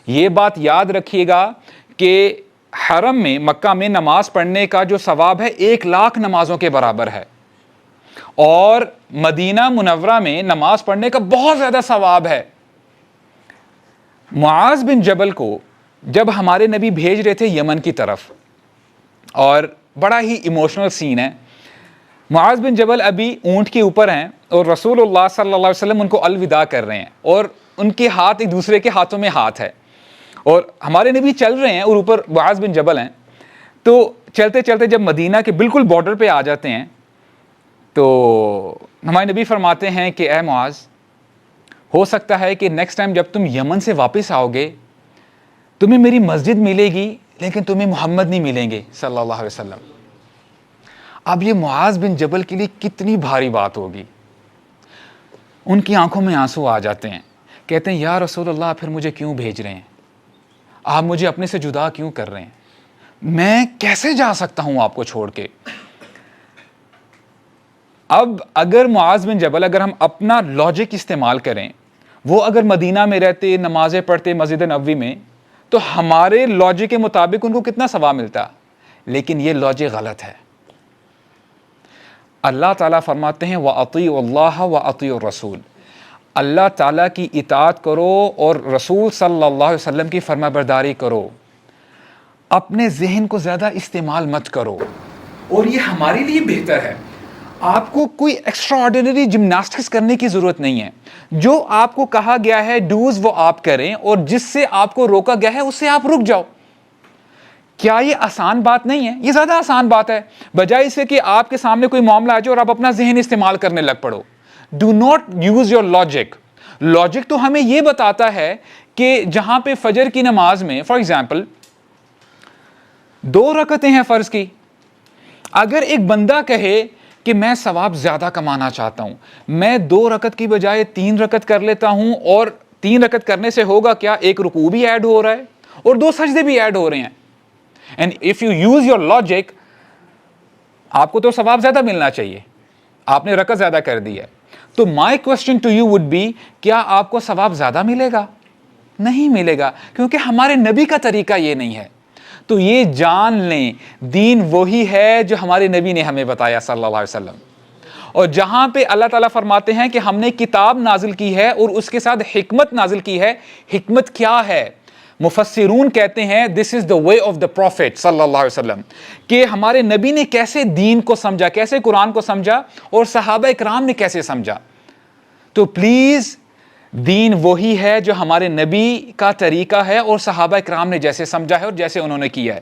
یہ بات یاد رکھیے گا کہ حرم میں مکہ میں نماز پڑھنے کا جو ثواب ہے 1,00,000 نمازوں کے برابر ہے، اور مدینہ منورہ میں نماز پڑھنے کا بہت زیادہ ثواب ہے۔ معاذ بن جبل کو جب ہمارے نبی بھیج رہے تھے یمن کی طرف، اور بڑا ہی ایموشنل سین ہے، معاذ بن جبل ابھی اونٹ کے اوپر ہیں اور رسول اللہ صلی اللہ علیہ وسلم ان کو الوداع کر رہے ہیں، اور ان کے ہاتھ ایک دوسرے کے ہاتھوں میں ہاتھ ہے، اور ہمارے نبی چل رہے ہیں اور اوپر معاذ بن جبل ہیں۔ تو چلتے چلتے جب مدینہ کے بالکل بارڈر پہ آ جاتے ہیں تو ہمارے نبی فرماتے ہیں کہ اے معاذ، ہو سکتا ہے کہ نیکسٹ ٹائم جب تم یمن سے واپس آؤ گے تمہیں میری مسجد ملے گی لیکن تمہیں محمد نہیں ملیں گے صلی اللہ علیہ وسلم۔ اب یہ معاذ بن جبل کے لیے کتنی بھاری بات ہوگی، ان کی آنکھوں میں آنسو آ جاتے ہیں، کہتے ہیں یا رسول اللہ پھر مجھے کیوں بھیج رہے ہیں، آپ مجھے اپنے سے جدا کیوں کر رہے ہیں، میں کیسے جا سکتا ہوں آپ کو چھوڑ کے۔ اب اگر معاذ بن جبل، اگر ہم اپنا لاجک استعمال کریں، وہ اگر مدینہ میں رہتے، نمازیں پڑھتے مسجد نبوی میں، تو ہمارے لاجک کے مطابق ان کو کتنا ثواب ملتا، لیکن یہ لاجک غلط ہے۔ اللہ تعالیٰ فرماتے ہیں وَأَطِيعُوا اللَّهَ وَأَطِيعُوا الرَّسُولَ، اللہ تعالیٰ کی اطاعت کرو اور رسول صلی اللہ علیہ وسلم کی فرما برداری کرو، اپنے ذہن کو زیادہ استعمال مت کرو، اور یہ ہمارے لیے بہتر ہے۔ آپ کو کوئی ایکسٹرا آرڈینری جمناسٹکس کرنے کی ضرورت نہیں ہے، جو آپ کو کہا گیا ہے ڈوز وہ آپ کریں، اور جس سے آپ کو روکا گیا ہے اس سے آپ رک جاؤ۔ کیا یہ آسان بات نہیں ہے؟ یہ زیادہ آسان بات ہے، بجائے اس سے کہ آپ کے سامنے کوئی معاملہ آ جائے اور آپ اپنا ذہن استعمال کرنے لگ پڑو۔ Do not use your logic. Logic تو ہمیں یہ بتاتا ہے کہ جہاں پہ فجر کی نماز میں فار ایگزامپل 2 رکعتیں ہیں فرض کی، اگر ایک بندہ کہے کہ میں ثواب زیادہ کمانا چاہتا ہوں، میں 2 رکعت کی بجائے 3 رکعت کر لیتا ہوں، اور 3 رکعت کرنے سے ہوگا کیا، ایک رکوع بھی ایڈ ہو رہا ہے اور 2 سجدے بھی ایڈ ہو رہے ہیں۔ And if you use your logic, آپ کو تو ثواب زیادہ ملنا چاہیے، آپ نے رکعت زیادہ کر دی ہے، تو my question to you would be, کیا آپ کو ثواب زیادہ ملے گا؟ نہیں ملے گا، کیونکہ ہمارے نبی کا طریقہ یہ نہیں ہے۔ تو یہ جان لیں دین وہی ہے جو ہمارے نبی نے ہمیں بتایا صلی اللہ علیہ وسلم، اور جہاں پہ اللہ تعالیٰ فرماتے ہیں کہ ہم نے کتاب نازل کی ہے اور اس کے ساتھ حکمت نازل کی ہے، حکمت کیا ہے؟ مفسرون کہتے ہیں دس از دا وے آف دا پروفیٹ صلی اللہ علیہ وسلم، کہ ہمارے نبی نے کیسے دین کو سمجھا، کیسے قرآن کو سمجھا، اور صحابہ اکرام نے کیسے سمجھا۔ تو پلیز دین وہی ہے جو ہمارے نبی کا طریقہ ہے اور صحابہ اکرام نے جیسے سمجھا ہے اور جیسے انہوں نے کیا ہے۔